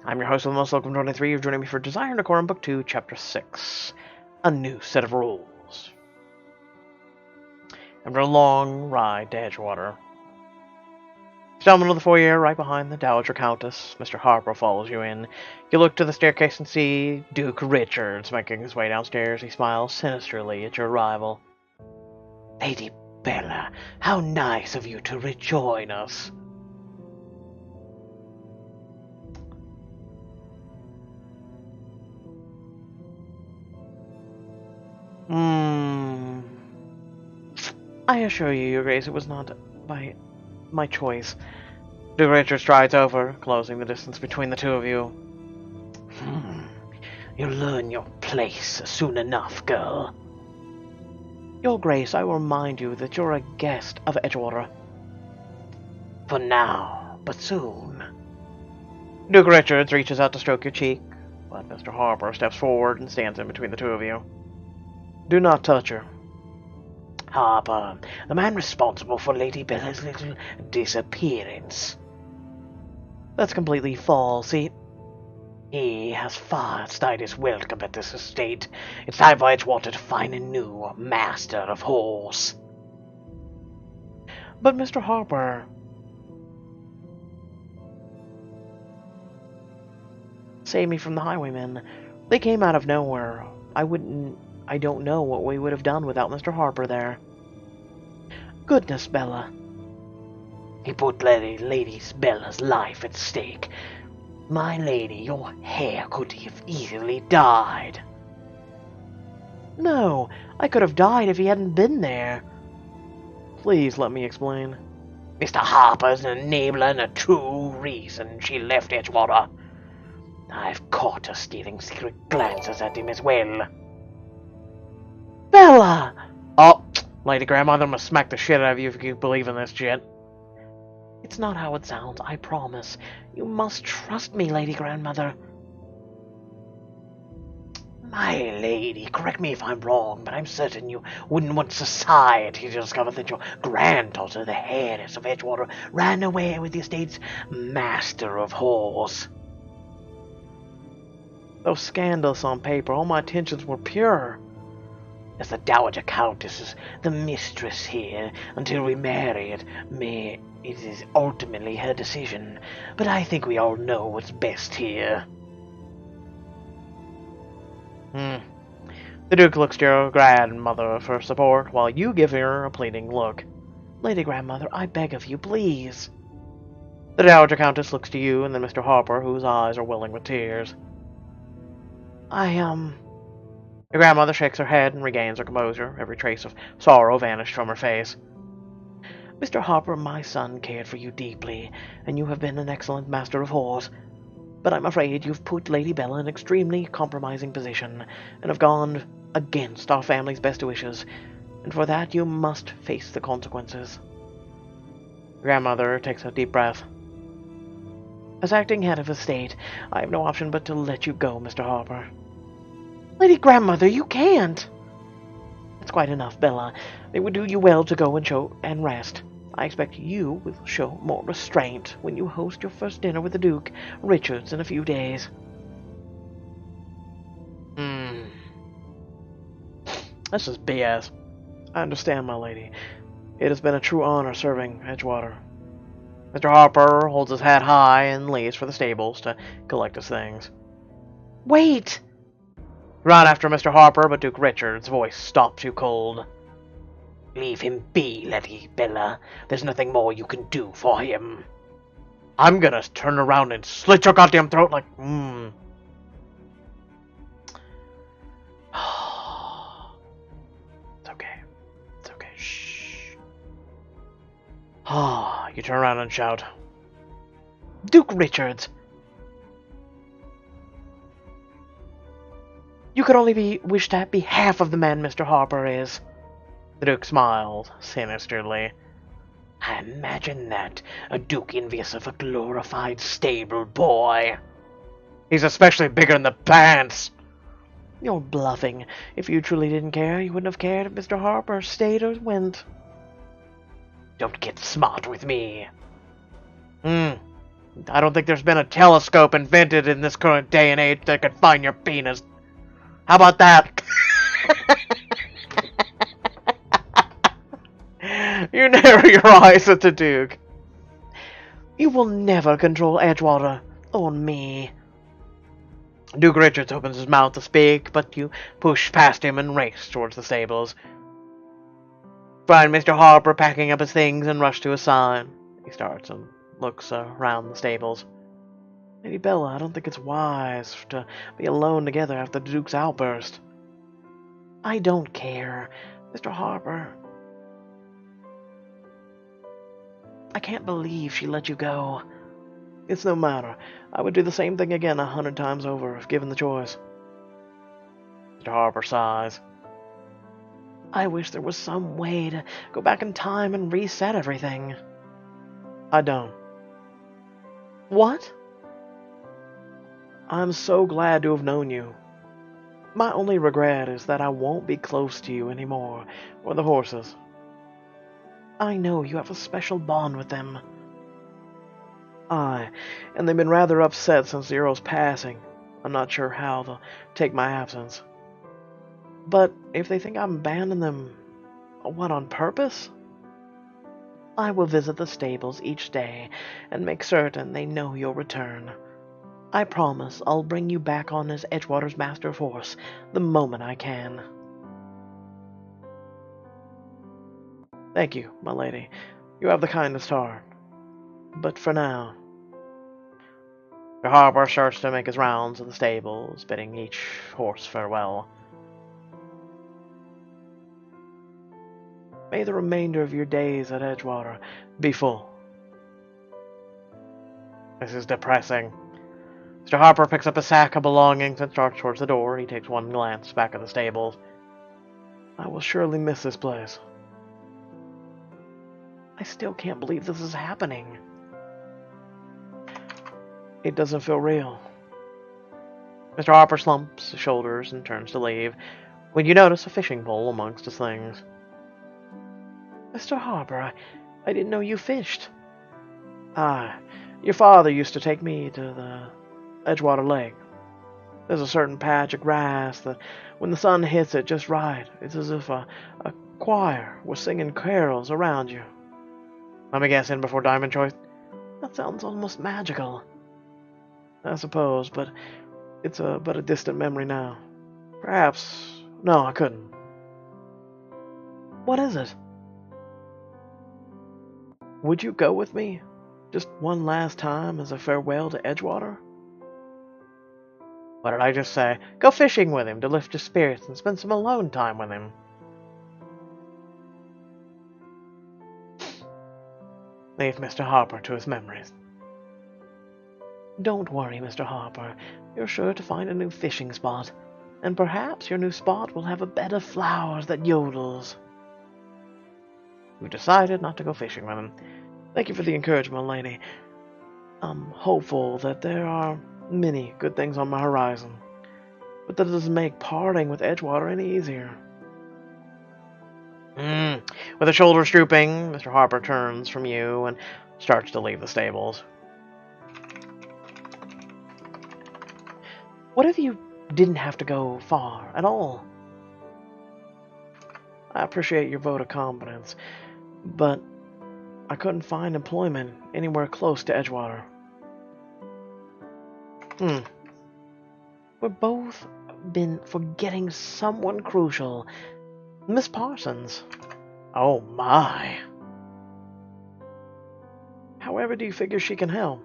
I'm your host of the Most Welcome 23. You're joining me for Desire Decorum, Book 2, Chapter 6. A New Set of Rules. After a long ride to Edgewater, you stumble into the foyer right behind the Dowager Countess. Mr. Harper follows you in. You look to the staircase and see Duke Richards making his way downstairs. He smiles sinisterly at your arrival. Lady Bella, how nice of you to rejoin us. I assure you, Your Grace, it was not by my choice. Duke Richard strides over, closing the distance between the two of you. You'll learn your place soon enough, girl. Your Grace, I will remind you that you're a guest of Edgewater. For now, but soon. Duke Richards reaches out to stroke your cheek, but Mr. Harper steps forward and stands in between the two of you. Do not touch her. Harper, the man responsible for Lady Bella's little disappearance. That's completely false. He has far outside his welcome at this estate. It's time for Edgewater to find a new master of horse. But Mr. Harper... Save me from the highwaymen. They came out of nowhere. I don't know what we would have done without Mr. Harper there. Goodness, Bella. He put Lady Bella's life at stake. My lady, your hair could have easily died. No, I could have died if he hadn't been there. Please let me explain. Mr. Harper's an enabler and a true reason she left Edgewater. I've caught her stealing secret glances at him as well. Bella! Oh, Lady Grandmother must smack the shit out of you if you believe in this shit. It's not how it sounds, I promise. You must trust me, Lady Grandmother. My lady, correct me if I'm wrong, but I'm certain you wouldn't want society to discover that your granddaughter, the heiress of Edgewater, ran away with the estate's master of horse. Though scandalous on paper, all my intentions were pure. As the Dowager Countess is the mistress here, until we marry it is ultimately her decision. But I think we all know what's best here. The Duke looks to your grandmother for support, while you give her a pleading look. Lady Grandmother, I beg of you, please. The Dowager Countess looks to you, and then Mr. Harper, whose eyes are welling with tears. Your grandmother shakes her head and regains her composure. Every trace of sorrow vanished from her face. Mr. Harper, my son cared for you deeply, and you have been an excellent master of horse. But I'm afraid you've put Lady Bella in an extremely compromising position, and have gone against our family's best wishes, and for that you must face the consequences. Grandmother takes a deep breath. As acting head of the state, I have no option but to let you go, Mr. Harper. Lady Grandmother, you can't! That's quite enough, Bella. It would do you well to go and rest. I expect you will show more restraint when you host your first dinner with the Duke Richards in a few days. This is BS. I understand, my lady. It has been a true honor serving Edgewater. Mr. Harper holds his hat high and leaves for the stables to collect his things. Wait! Run after Mr. Harper, but Duke Richard's voice stops you cold. Leave him be, Lady Bella. There's nothing more you can do for him. I'm gonna turn around and slit your goddamn throat like... It's okay. It's okay. Shh. You turn around and shout. Duke Richards! You could only wish to be half of the man Mr. Harper is. The Duke smiled sinisterly. I imagine that, a Duke envious of a glorified stable boy. He's especially bigger in the pants. You're bluffing. If you truly didn't care, you wouldn't have cared if Mr. Harper stayed or went. Don't get smart with me. I don't think there's been a telescope invented in this current day and age that could find your penis. How about that? You narrow your eyes at the Duke. You will never control Edgewater or me. Duke Richards opens his mouth to speak, but you push past him and race towards the stables. Find Mr. Harper packing up his things and rush to his side. He starts and looks around the stables. Lady Bella, I don't think it's wise to be alone together after the Duke's outburst. I don't care, Mr. Harper. I can't believe she let you go. It's no matter. I would do the same thing again 100 times over if given the choice. Mr. Harper sighs. I wish there was some way to go back in time and reset everything. I don't. What? I'm so glad to have known you. My only regret is that I won't be close to you anymore, or the horses. I know you have a special bond with them. Aye, and they've been rather upset since the Earl's passing. I'm not sure how they'll take my absence. But if they think I'm abandoning them, what, on purpose? I will visit the stables each day and make certain they know you'll return. I promise I'll bring you back on as Edgewater's master horse the moment I can. Thank you, my lady. You have the kindest heart. But for now... The Harper starts to make his rounds of the stables, bidding each horse farewell. May the remainder of your days at Edgewater be full. This is depressing. Mr. Harper picks up a sack of belongings and starts towards the door. He takes one glance back at the stables. I will surely miss this place. I still can't believe this is happening. It doesn't feel real. Mr. Harper slumps his shoulders and turns to leave, when you notice a fishing pole amongst his things. Mr. Harper, I didn't know you fished. Ah, your father used to take me to the Edgewater Lake. There's a certain patch of grass that, when the sun hits it just right, it's as if a choir was singing carols around you. Let me guess in before Diamond Choice? That sounds almost magical. I suppose, but it's but a distant memory now. Perhaps... No, I couldn't. What is it? Would you go with me? Just one last time as a farewell to Edgewater? What did I just say? Go fishing with him to lift his spirits and spend some alone time with him. Leave Mr. Harper to his memories. Don't worry, Mr. Harper. You're sure to find a new fishing spot. And perhaps your new spot will have a bed of flowers that yodels. We've decided not to go fishing with him. Thank you for the encouragement, lady. I'm hopeful that there are many good things on my horizon, but that doesn't make parting with Edgewater any easier. With his shoulders drooping, Mr. Harper turns from you and starts to leave the stables. What if you didn't have to go far at all? I appreciate your vote of confidence, but I couldn't find employment anywhere close to Edgewater. We've both been forgetting someone crucial. Miss Parsons. Oh my. However do you figure she can help?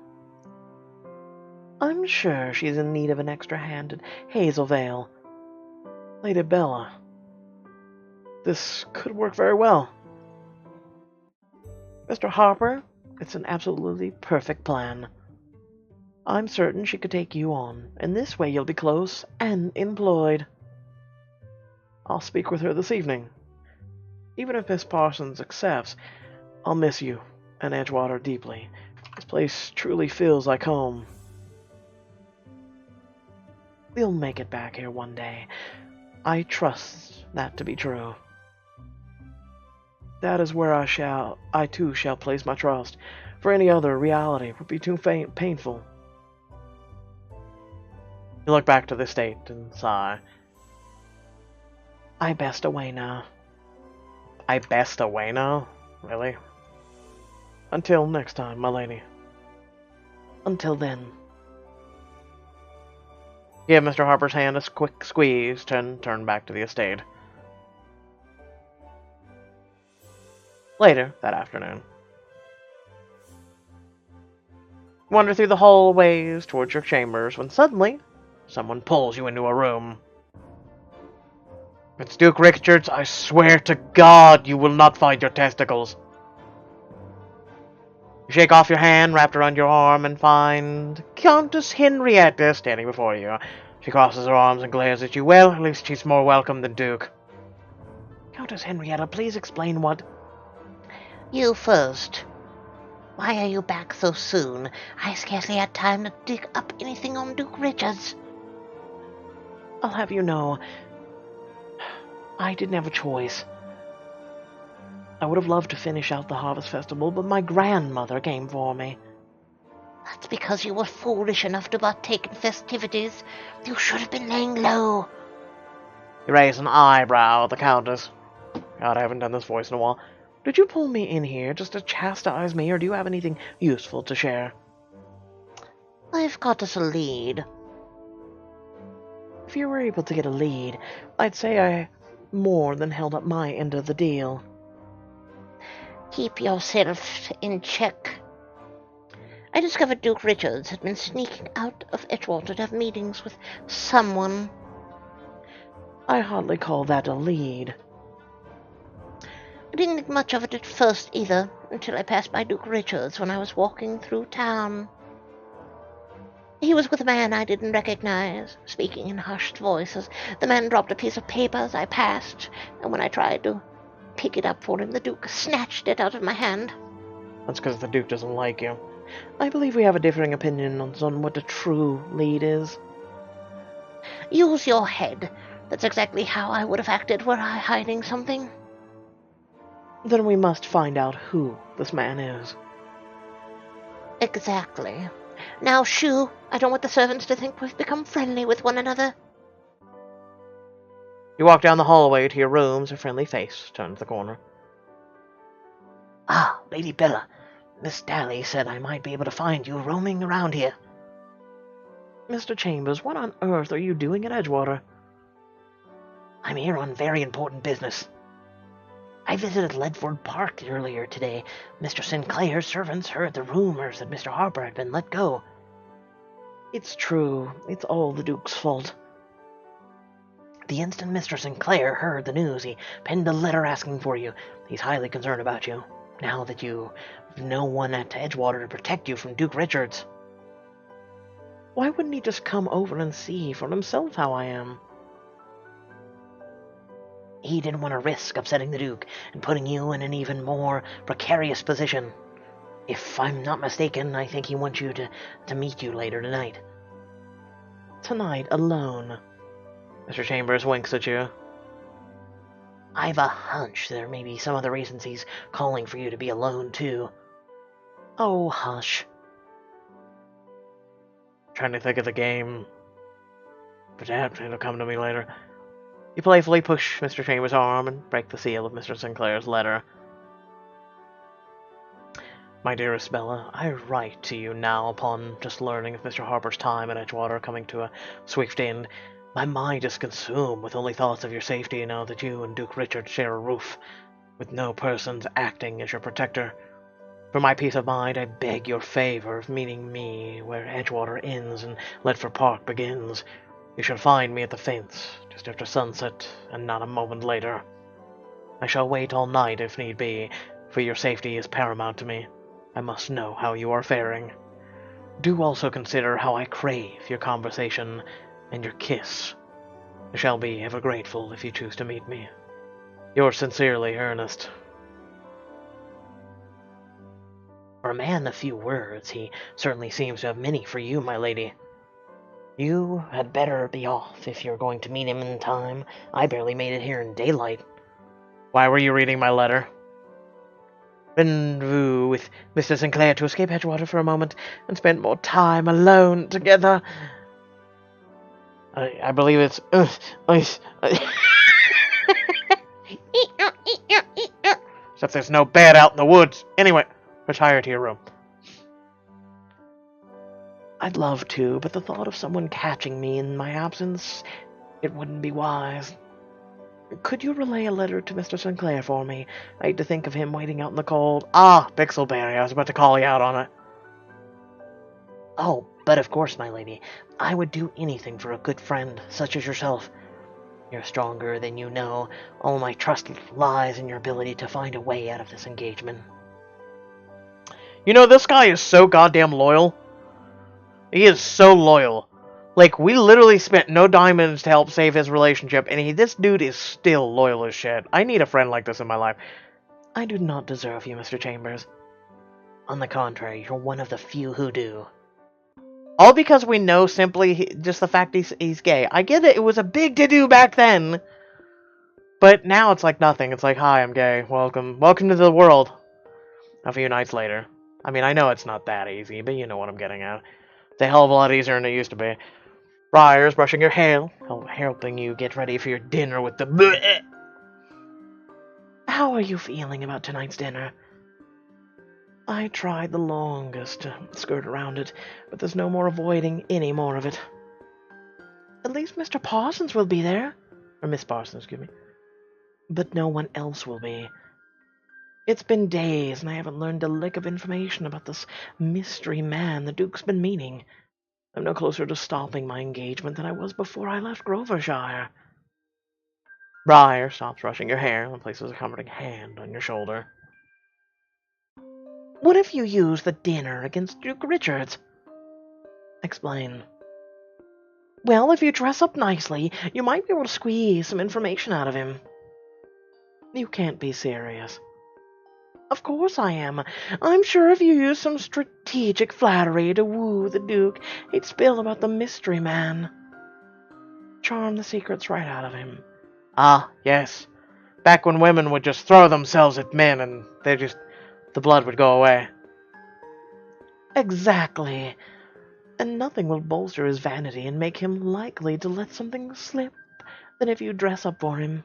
I'm sure she's in need of an extra hand at Hazelvale. Lady Bella. This could work very well. Mr. Harper, it's an absolutely perfect plan. I'm certain she could take you on, and this way you'll be close and employed. I'll speak with her this evening. Even if Miss Parsons accepts, I'll miss you and Edgewater deeply. This place truly feels like home. We'll make it back here one day. I trust that to be true. That is where I too shall place my trust, for any other reality would be too painful. You look back to the estate and sigh. I best away now. I best away now? Really? Until next time, my lady. Until then. Give Mr. Harper's hand a quick squeeze and turn back to the estate. Later that afternoon. Wander through the hallways towards your chambers when suddenly someone pulls you into a room. It's Duke Richards. I swear to God you will not find your testicles. You shake off your hand wrapped around your arm and find Countess Henrietta standing before you. She crosses her arms and glares at you. Well, at least she's more welcome than Duke. Countess Henrietta, please explain what... You first. Why are you back so soon? I scarcely had time to dig up anything on Duke Richards. I'll have you know, I didn't have a choice. I would have loved to finish out the Harvest Festival, but my grandmother came for me. That's because you were foolish enough to partake in festivities. You should have been laying low. You raise an eyebrow at the Countess. God, I haven't done this voice in a while. Did you pull me in here just to chastise me, or do you have anything useful to share? I've got us a lead. If you were able to get a lead, I'd say I more than held up my end of the deal. Keep yourself in check. I discovered Duke Richards had been sneaking out of Edgewater to have meetings with someone. I hardly call that a lead. I didn't think much of it at first either, until I passed by Duke Richards when I was walking through town. He was with a man I didn't recognize, speaking in hushed voices. The man dropped a piece of paper as I passed, and when I tried to pick it up for him, the Duke snatched it out of my hand. That's because the Duke doesn't like you. I believe we have a differing opinion on what a true lead is. Use your head. That's exactly how I would have acted were I hiding something. Then we must find out who this man is. Exactly. Now, shoo! I don't want the servants to think we've become friendly with one another. You walk down the hallway to your rooms, a friendly face turns the corner. Ah, Lady Bella. Miss Daly said I might be able to find you roaming around here. Mr. Chambers, what on earth are you doing at Edgewater? I'm here on very important business. I visited Ledford Park earlier today. Mr. Sinclair's servants heard the rumors that Mr. Harper had been let go. It's true. It's all the Duke's fault. The instant Mr. Sinclair heard the news, he penned a letter asking for you. He's highly concerned about you, now that you have no one at Edgewater to protect you from Duke Richards. Why wouldn't he just come over and see for himself how I am? He didn't want to risk upsetting the Duke and putting you in an even more precarious position. If I'm not mistaken, I think he wants you to meet you later tonight. Tonight, alone? Mr. Chambers winks at you. I've a hunch there may be some other reasons he's calling for you to be alone, too. Oh, hush. Trying to think of the game. But it'll come to me later. You playfully push Mr. Chambers' arm and break the seal of Mr. Sinclair's letter. My dearest Bella, I write to you now upon just learning of Mr. Harper's time at Edgewater coming to a swift end. My mind is consumed with only thoughts of your safety now that you and Duke Richard share a roof, with no persons acting as your protector. For my peace of mind, I beg your favor of meeting me where Edgewater ends and Ledford Park begins. You shall find me at the fence, just after sunset, and not a moment later. I shall wait all night if need be, for your safety is paramount to me. I must know how you are faring. Do also consider how I crave your conversation and your kiss. I shall be ever grateful if you choose to meet me. Yours sincerely, Ernest. For a man of few words, he certainly seems to have many for you, my lady. You had better be off if you're going to meet him in time. I barely made it here in daylight. Why were you reading my letter? rendezvous with Mr. Sinclair to escape Edgewater for a moment and spend more time alone together. I believe it's... Except there's no bed out in the woods. Anyway, retire to your room. I'd love to, but the thought of someone catching me in my absence, it wouldn't be wise. Could you relay a letter to Mr. Sinclair for me? I hate to think of him waiting out in the cold. Ah, Pixelberry, I was about to call you out on it. Oh, but of course, my lady. I would do anything for a good friend, such as yourself. You're stronger than you know. All my trust lies in your ability to find a way out of this engagement. You know, this guy is so goddamn loyal. He is so loyal. Like, we literally spent no diamonds to help save his relationship, and this dude is still loyal as shit. I need a friend like this in my life. I do not deserve you, Mr. Chambers. On the contrary, you're one of the few who do. All because we know simply just the fact he's gay. I get it, it was a big to-do back then. But now it's like nothing. It's like, hi, I'm gay. Welcome to the world. A few nights later. I mean, I know it's not that easy, but you know what I'm getting at. It's a hell of a lot easier than it used to be. Briar's brushing your hair, helping you get ready for your dinner with the bleh. How are you feeling about tonight's dinner? I tried the longest to skirt around it, but there's no more avoiding any more of it. At least Mr. Parsons will be there. Or Miss Parsons, excuse me. But no one else will be. It's been days, and I haven't learned a lick of information about this mystery man the Duke's been meeting. I'm no closer to stopping my engagement than I was before I left Grovershire. Briar stops brushing your hair and places a comforting hand on your shoulder. What if you use the dinner against Duke Richards? Explain. Well, if you dress up nicely, you might be able to squeeze some information out of him. You can't be serious. Of course I am. I'm sure if you use some strategic flattery to woo the Duke, he'd spill about the mystery man. Charm the secrets right out of him. Ah, yes. Back when women would just throw themselves at men and the blood would go away. Exactly. And nothing will bolster his vanity and make him likely to let something slip than if you dress up for him.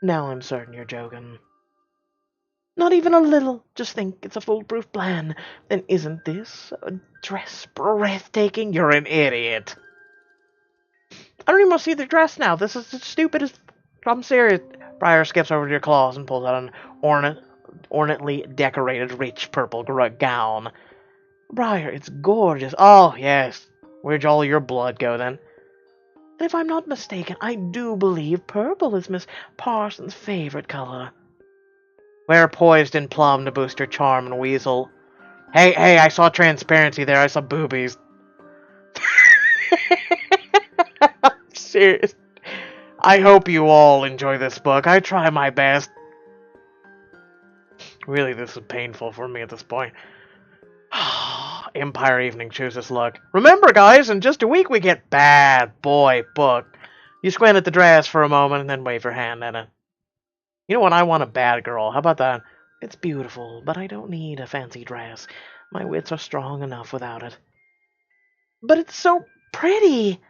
Now I'm certain you're joking. Not even a little. Just think it's a foolproof plan. Then isn't this a dress breathtaking? You're an idiot. I don't even want to see the dress now. This is as stupid as... I'm serious. Briar skips over to your claws and pulls out an ornately decorated rich purple gown. Briar, it's gorgeous. Oh, yes. Where'd all your blood go, then? And if I'm not mistaken, I do believe purple is Miss Parsons' favorite color. Wear poised and plum to boost your charm and weasel. Hey, I saw transparency there. I saw boobies. I'm serious. I hope you all enjoy this book. I try my best. Really, this is painful for me at this point. Empire Evening chooses luck. Remember, guys, in just a week we get Bad Boy Book. You squint at the dress for a moment and then wave your hand at it. You know what? I want a bad girl. How about that? It's beautiful, but I don't need a fancy dress. My wits are strong enough without it. But it's so pretty!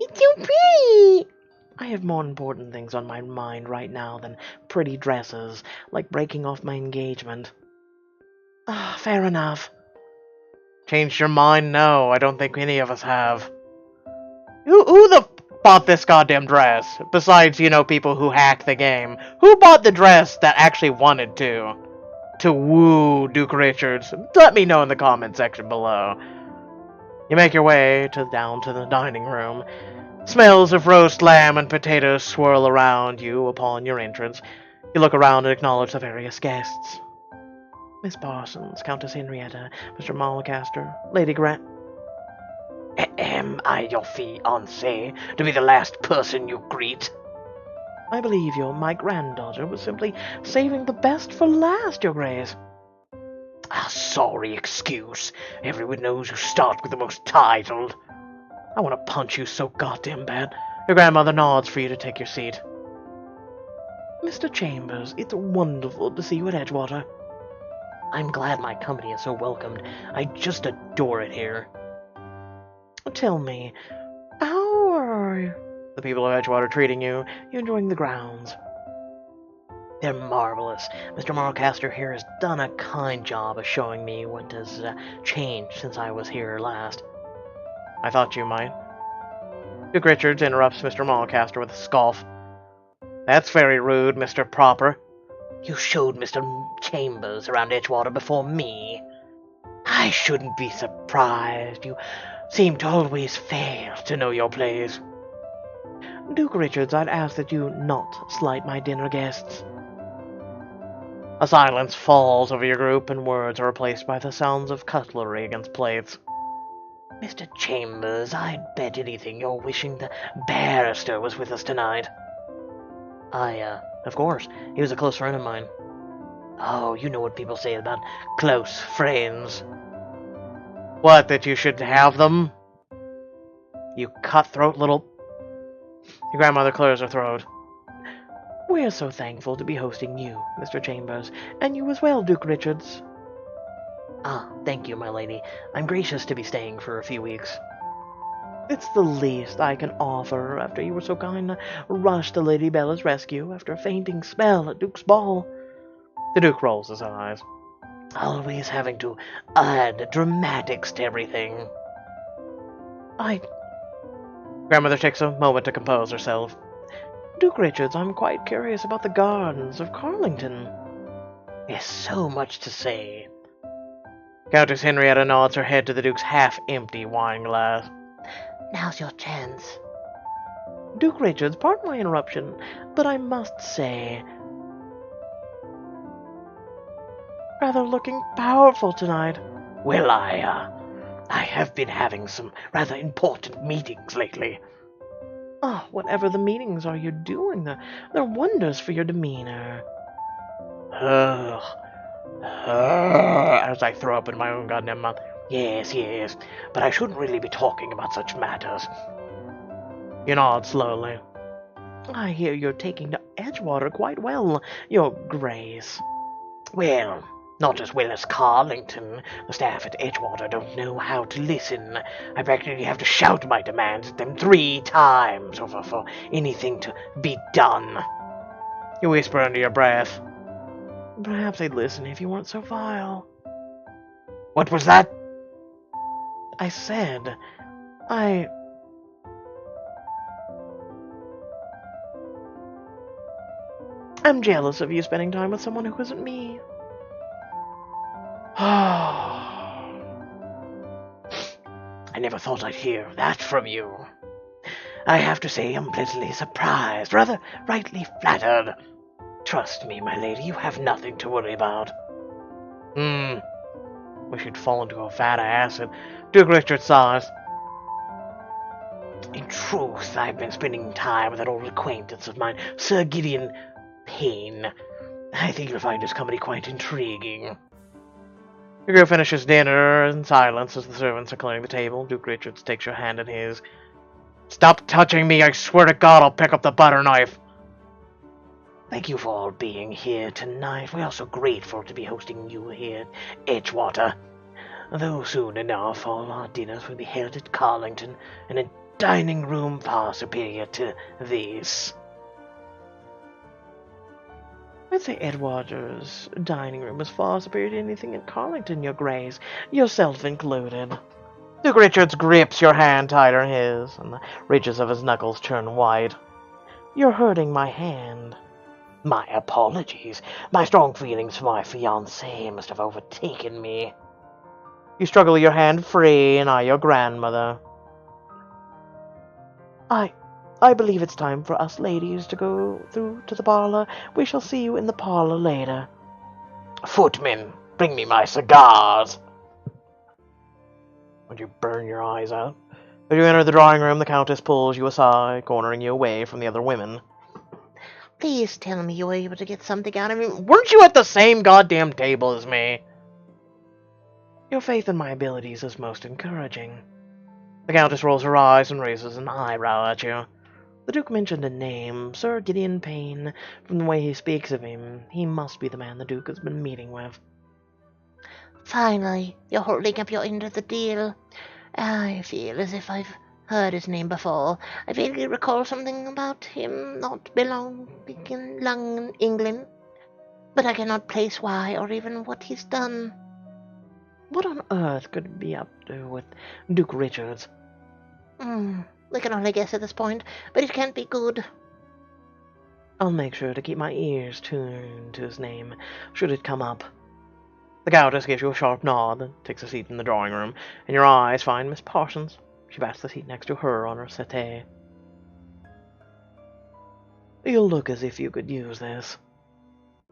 It's so pretty! I have more important things on my mind right now than pretty dresses, like breaking off my engagement. Ah, fair enough. Changed your mind? No, I don't think any of us have. Who the bought this goddamn dress? Besides, you know, people who hack the game. Who bought the dress that actually wanted to woo Duke Richards? Let me know in the comment section below. You make your way down to the dining room. Smells of roast lamb and potatoes swirl around you upon your entrance. You look around and acknowledge the various guests. Miss Parsons, Countess Henrietta, Mr. Mulcaster, Lady Grant. Am I your fiancé to be the last person you greet? I believe you. My granddaughter was simply saving the best for last, Your Grace. Ah, sorry excuse. Everyone knows you start with the most titled. I want to punch you so goddamn bad. Your grandmother nods for you to take your seat. Mr. Chambers, it's wonderful to see you at Edgewater. I'm glad my company is so welcomed. I just adore it here. Tell me, how are the people of Edgewater treating you? You enjoying the grounds? They're marvelous. Mr. Marlcaster here has done a kind job of showing me what has changed since I was here last. I thought you might. Duke Richards interrupts Mr. Marlcaster with a scoff. That's very rude, Mr. Proper. You showed Mr. Chambers around Edgewater before me. I shouldn't be surprised. You seem to always fail to know your place. Duke Richards, I'd ask that you not slight my dinner guests. A silence falls over your group, and words are replaced by the sounds of cutlery against plates. Mr. Chambers, I'd bet anything you're wishing the barrister was with us tonight. Of course. He was a close friend of mine. Oh, you know what people say about close friends. What, that you should have them? You cutthroat little... Your grandmother clears her throat. We're so thankful to be hosting you, Mr. Chambers, and you as well, Duke Richards. Ah, thank you, my lady. I'm gracious to be staying for a few weeks. It's the least I can offer after you were so kind to rush to Lady Bella's rescue after a fainting spell at Duke's ball. The Duke rolls his eyes. Always having to add dramatics to everything. Grandmother takes a moment to compose herself. Duke Richards, I'm quite curious about the gardens of Carlington. There's so much to say. Countess Henrietta nods her head to the Duke's half-empty wine glass. Now's your chance. Duke Richards, pardon my interruption, but I must say... rather looking powerful tonight. Well, I have been having some rather important meetings lately. Oh, whatever the meetings are you doing? They're wonders for your demeanor. As I throw up in my own goddamn mouth. Yes, but I shouldn't really be talking about such matters. You nod slowly. I hear you're taking to Edgewater quite well, Your Grace. Well, not as well as Carlington. The staff at Edgewater don't know how to listen. I practically have to shout my demands at them 3 times for anything to be done. You whisper under your breath. Perhaps they'd listen if you weren't so vile. What was that? I said, I'm jealous of you spending time with someone who isn't me. I never thought I'd hear that from you. I have to say I'm pleasantly surprised, rather rightly flattered. Trust me, my lady, you have nothing to worry about. Wish you'd fall into a vat of acid. Duke Richard sighs. In truth, I've been spending time with an old acquaintance of mine, Sir Gideon Payne. I think you'll find his company quite intriguing. The group finishes dinner in silence as the servants are clearing the table. Duke Richards takes your hand in his. Stop touching me, I swear to God I'll pick up the butter knife. Thank you for all being here tonight. We are so grateful to be hosting you here at Edgewater. Though soon enough, all our dinners will be held at Carlington in a dining room far superior to this. I'd say Edgewater's dining room is far superior to anything at Carlington, Your Grace, yourself included. Duke Richards grips your hand tighter in his, and the ridges of his knuckles turn white. You're hurting my hand. My apologies. My strong feelings for my fiancée must have overtaken me. You struggle your hand free and eye your grandmother. I believe it's time for us ladies to go through to the parlor. We shall see you in the parlor later. Footman, bring me my cigars. Would you burn your eyes out? As you enter the drawing room, the Countess pulls you aside, cornering you away from the other women. Please tell me you were able to get something out of me. Weren't you at the same goddamn table as me? Your faith in my abilities is most encouraging. The Countess rolls her eyes and raises an eyebrow at you. The Duke mentioned a name, Sir Gideon Payne. From the way he speaks of him, he must be the man the Duke has been meeting with. Finally, you're holding up your end of the deal. I feel as if I've heard his name before. I vaguely recall something about him not belonging in England, but I cannot place why or even what he's done. What on earth could it be up to with Duke Richards? We can only guess at this point, but it can't be good. I'll make sure to keep my ears tuned to his name, should it come up. The Countess gives you a sharp nod, takes a seat in the drawing room, and your eyes find Miss Parsons. She bats the seat next to her on her settee. You look as if you could use this.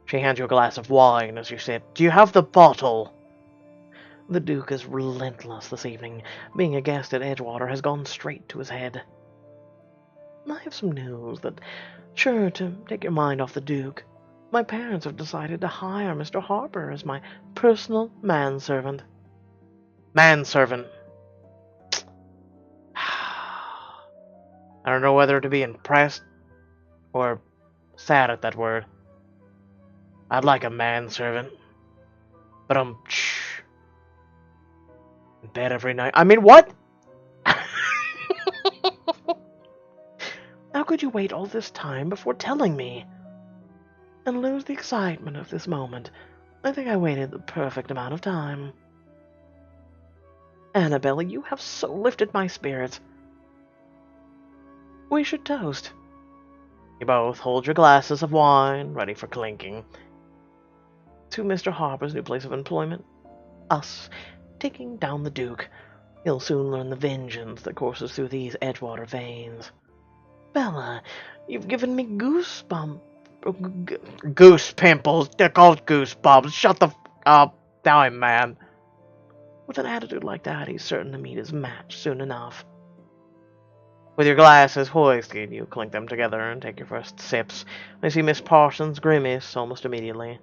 She hands you a glass of wine as you sit. Do you have the bottle? The Duke is relentless this evening. Being a guest at Edgewater has gone straight to his head. I have some news that's sure to take your mind off the Duke. My parents have decided to hire Mr. Harper as my personal manservant. Manservant. I don't know whether to be impressed or sad at that word. I'd like a manservant, but I'm in bed every night. I mean, what? How could you wait all this time before telling me? And lose the excitement of this moment? I think I waited the perfect amount of time. Annabella, you have so lifted my spirits. We should toast. You both hold your glasses of wine, ready for clinking. To Mr. Harper's new place of employment. Us, taking down the Duke. He'll soon learn the vengeance that courses through these Edgewater veins. Bella, you've given me goosebumps. Goose pimples. They're called goosebumps. Shut the up. Now I'm mad. With an attitude like that, he's certain to meet his match soon enough. With your glasses hoisted, you clink them together and take your first sips. I see Miss Parsons grimace almost immediately.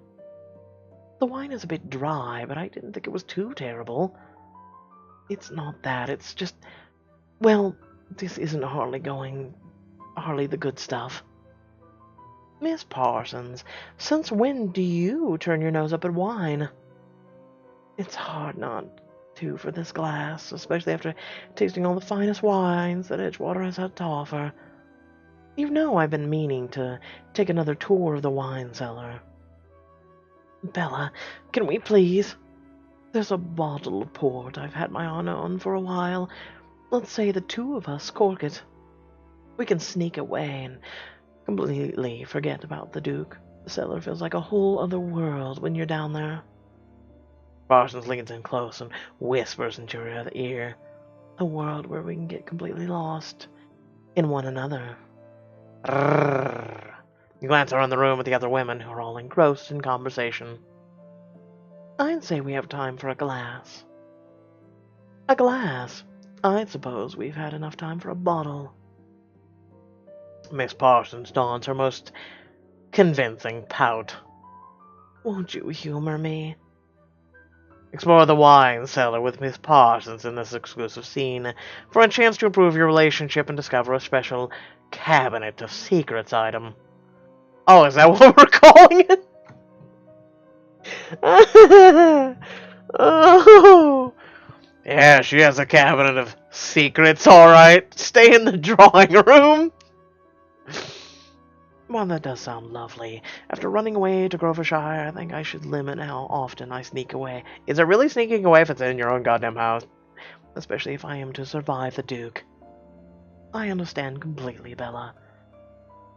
The wine is a bit dry, but I didn't think it was too terrible. It's not that, it's just... Well, this isn't hardly the good stuff. Miss Parsons, since when do you turn your nose up at wine? It's hard not to for this glass, especially after tasting all the finest wines that Edgewater has had to offer. You know I've been meaning to take another tour of the wine cellar. Bella, can we please? There's a bottle of port I've had my eye on for a while. Let's say the two of us cork it. We can sneak away and completely forget about the Duke. The cellar feels like a whole other world when you're down there. Parsons leans in close and whispers into your ear. A world where we can get completely lost in one another. Rrrr. You glance around the room at the other women who are all engrossed in conversation. I'd say we have time for a glass. A glass? I suppose we've had enough time for a bottle. Miss Parsons dons her most convincing pout. Won't you humor me? Explore the wine cellar with Miss Parsons in this exclusive scene for a chance to improve your relationship and discover a special cabinet of secrets item. Oh, is that what we're calling it? Oh. Yeah, she has a cabinet of secrets, alright. Stay in the drawing room. Well, that does sound lovely. After running away to Grovershire, I think I should limit how often I sneak away. Is it really sneaking away if it's in your own goddamn house? Especially if I am to survive the Duke. I understand completely, Bella.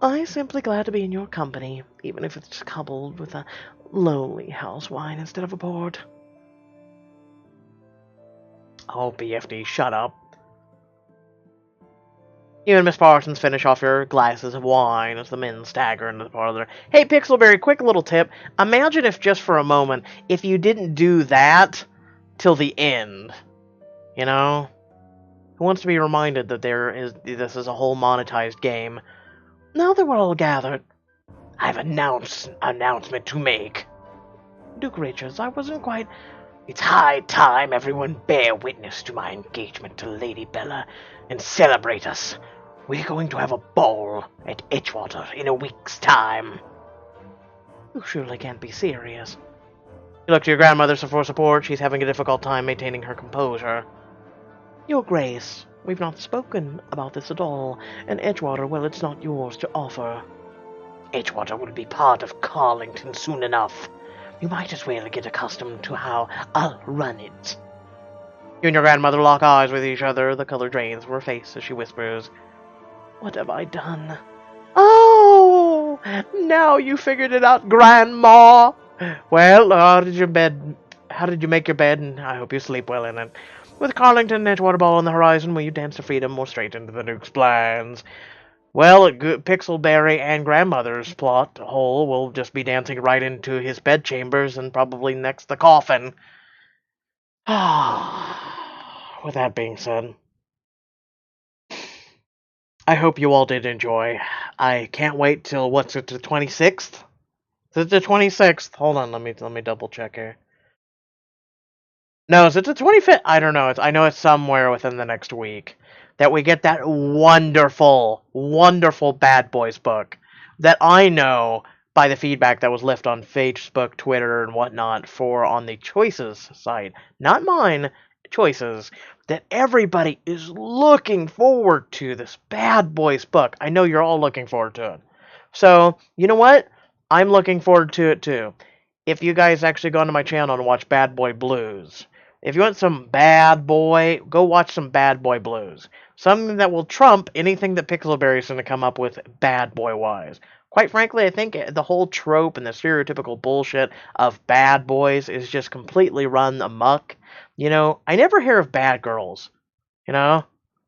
I'm simply glad to be in your company, even if it's coupled with a lonely house wine instead of a port. Oh, BFD, shut up. You and Miss Parsons finish off your glasses of wine as the men stagger into the parlor. Hey, Pixelberry, quick little tip. Imagine if just for a moment, if you didn't do that till the end. You know? Who wants to be reminded that this is a whole monetized game? Now that we're all gathered, I have an announcement to make. Duke Richards, I wasn't quite... It's high time everyone bear witness to my engagement to Lady Bella and celebrate us. We're going to have a ball at Edgewater in a week's time. You surely can't be serious. You look to your grandmother for support. She's having a difficult time maintaining her composure. Your Grace, we've not spoken about this at all, and Edgewater, well, it's not yours to offer. Edgewater will be part of Carlington soon enough. You might as well get accustomed to how I'll run it. You and your grandmother lock eyes with each other. The color drains from her face as she whispers, What have I done? Oh, now you figured it out, Grandma. Well, how did you make your bed? And I hope you sleep well in it. With Carlington and Edgewater Ball on the horizon, will you dance to freedom or straight into the Duke's plans? Well, Pixelberry and Grandmother's plot hole will just be dancing right into his bedchambers and probably next the coffin. With that being said, I hope you all did enjoy. I can't wait till, what's it, the 26th? Is it the 26th? Hold on, let me double check here. No, is it the 25th? I don't know. I know it's somewhere within the next week that we get that wonderful, wonderful Bad Boys book that I know by the feedback that was left on Facebook, Twitter, and whatnot for on the Choices site, not mine, Choices, that everybody is looking forward to this Bad Boys book. I know you're all looking forward to it. So, you know what? I'm looking forward to it too. If you guys actually go onto my channel and watch Bad Boy Blues, if you want some bad boy, go watch some Bad Boy Blues. Something that will trump anything that Pixelberry is going to come up with bad boy wise. Quite frankly, I think the whole trope and the stereotypical bullshit of bad boys is just completely run amok. You know, I never hear of bad girls. You know?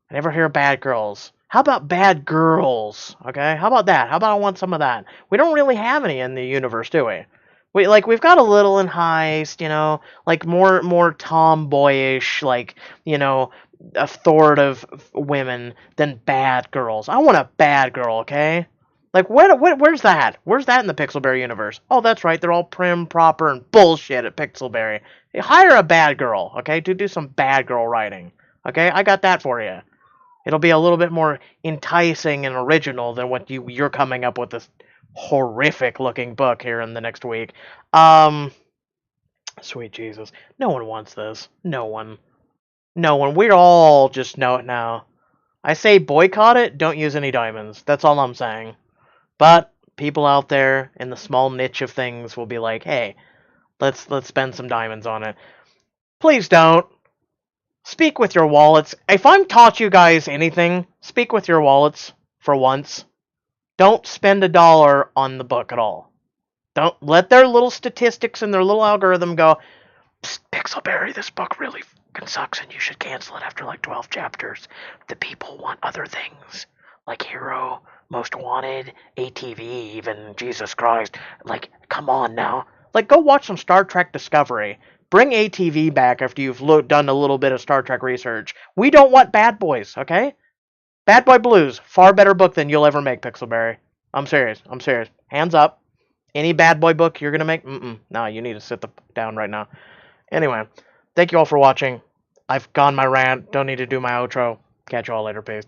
I never hear of bad girls. How about bad girls? Okay? How about that? How about I want some of that? We don't really have any in the universe, do we? We've got a little in Heist, you know, like more tomboyish, like, you know, authoritative women than bad girls. I want a bad girl, okay? Like, where's that? Where's that in the Pixelberry universe? Oh, that's right, they're all prim, proper, and bullshit at Pixelberry. Hey, hire a bad girl, okay, to do some bad girl writing. Okay, I got that for you. It'll be a little bit more enticing and original than what you're coming up with this horrific looking book here in the next week. Sweet Jesus. No one wants this. No one. No one. We all just know it now. I say boycott it, don't use any diamonds. That's all I'm saying. But people out there in the small niche of things will be like, hey, let's spend some diamonds on it. Please don't. Speak with your wallets. If I'm taught you guys anything, speak with your wallets for once. Don't spend $1 on the book at all. Don't let their little statistics and their little algorithm go, Psst, Pixelberry, this book really fucking sucks and you should cancel it after like 12 chapters. The people want other things. Like Hero, Most Wanted, ATV even, Jesus Christ. Like, come on now. Like, go watch some Star Trek Discovery. Bring ATV back after you've done a little bit of Star Trek research. We don't want bad boys, okay? Bad Boy Blues, far better book than you'll ever make, Pixelberry. I'm serious. I'm serious. Hands up. Any bad boy book you're gonna make? No, you need to sit down right now. Anyway, thank you all for watching. I've gone my rant. Don't need to do my outro. Catch you all later, peace.